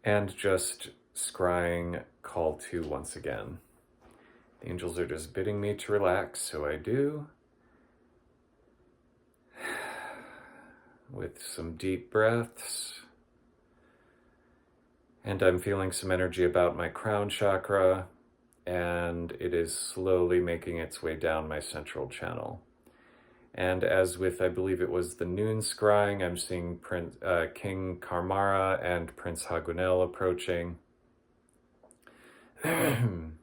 And just scrying call to once again. The angels are just bidding me to relax, so I do. With some deep breaths. And I'm feeling some energy about my crown chakra, and it is slowly making its way down my central channel. And as with, I believe it was the noon scrying, I'm seeing King Karmara and Prince Hagunel approaching. And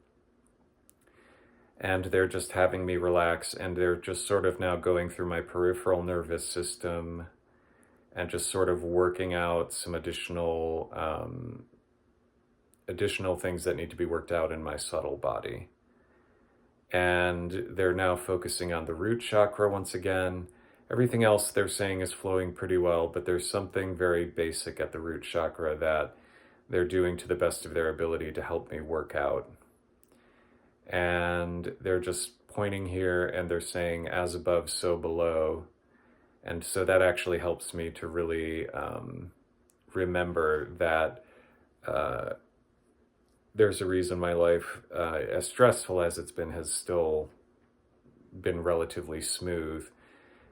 they're just having me relax, and they're just sort of now going through my peripheral nervous system and just sort of working out some additional things that need to be worked out in my subtle body. And they're now focusing on the root chakra once again. Everything else they're saying is flowing pretty well, but there's something very basic at the root chakra that they're doing to the best of their ability to help me work out. And they're just pointing here and they're saying, as above, so below. And so that actually helps me to really remember that there's a reason my life, as stressful as it's been, has still been relatively smooth.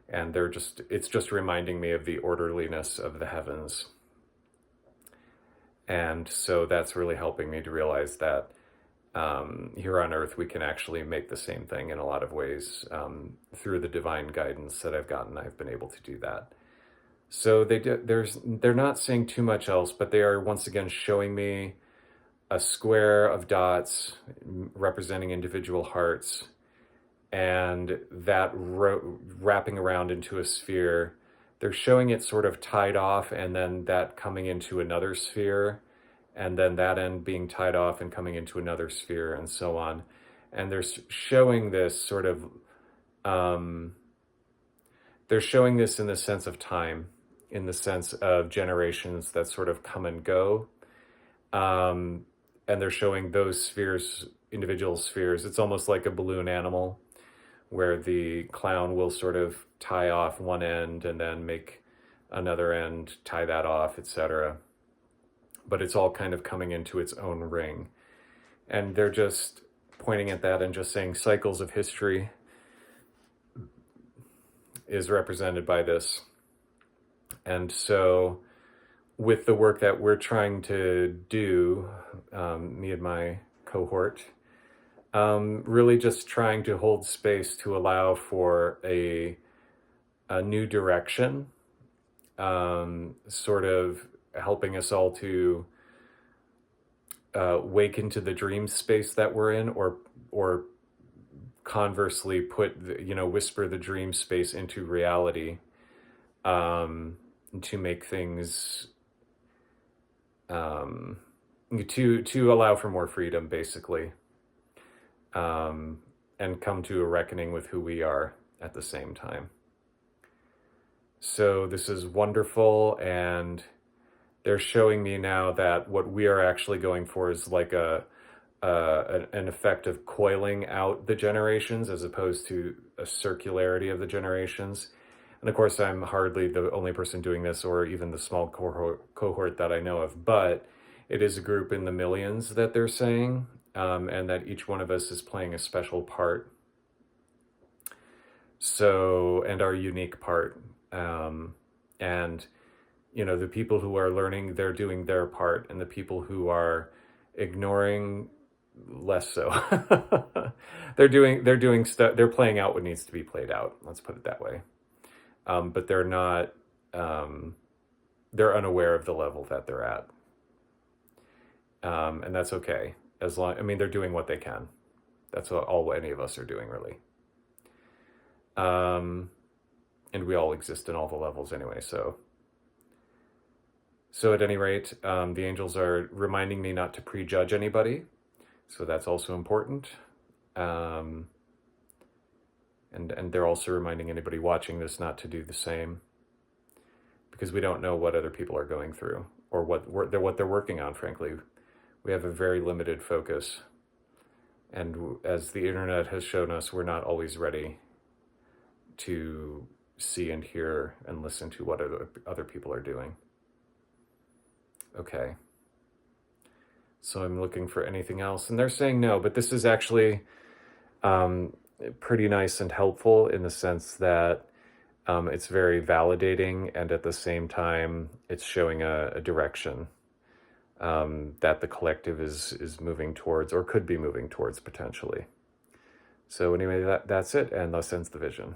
And it's just reminding me of the orderliness of the heavens. And so that's really helping me to realize that here on Earth, we can actually make the same thing in a lot of ways. Through the divine guidance that I've gotten, I've been able to do that. So they're not saying too much else, but they are once again showing me a square of dots representing individual hearts, and that wrapping around into a sphere. They're showing it sort of tied off, and then that coming into another sphere, and then that end being tied off and coming into another sphere, and so on. And they're showing this sort of, they're showing this in the sense of time, in the sense of generations that sort of come and go. And they're showing those spheres, individual spheres. It's almost like a balloon animal, where the clown will sort of tie off one end and then make another end, tie that off, etc. But it's all kind of coming into its own ring. And they're just pointing at that and just saying cycles of history is represented by this. And so with the work that we're trying to do, me and my cohort, really just trying to hold space to allow for a new direction, sort of helping us all to wake into the dream space that we're in, or conversely whisper the dream space into reality, to make things to allow for more freedom, basically, and come to a reckoning with who we are at the same time. So this is wonderful, and they're showing me now that what we are actually going for is like an effect of coiling out the generations as opposed to a circularity of the generations. And of course, I'm hardly the only person doing this, or even the small cohort that I know of, but it is a group in the millions that they're saying, and that each one of us is playing a special part. So, and our unique part. And, the people who are learning, they're doing their part, and the people who are ignoring, less so. they're doing stuff, they're playing out what needs to be played out. Let's put it that way. But they're not, they're unaware of the level that they're at. And that's okay. They're doing what they can. That's all any of us are doing, really. And we all exist in all the levels anyway, so at any rate, the angels are reminding me not to prejudge anybody, so that's also important. And they're also reminding anybody watching this not to do the same, because we don't know what other people are going through, or what they're working on, frankly. We have a very limited focus, and as the internet has shown us, we're not always ready to see and hear and listen to what other people are doing. Okay. So I'm looking for anything else. And they're saying no, but this is actually um, pretty nice and helpful in the sense that it's very validating, and at the same time, it's showing a direction that the collective is moving towards, or could be moving towards potentially. So anyway, that's it, and thus ends the vision.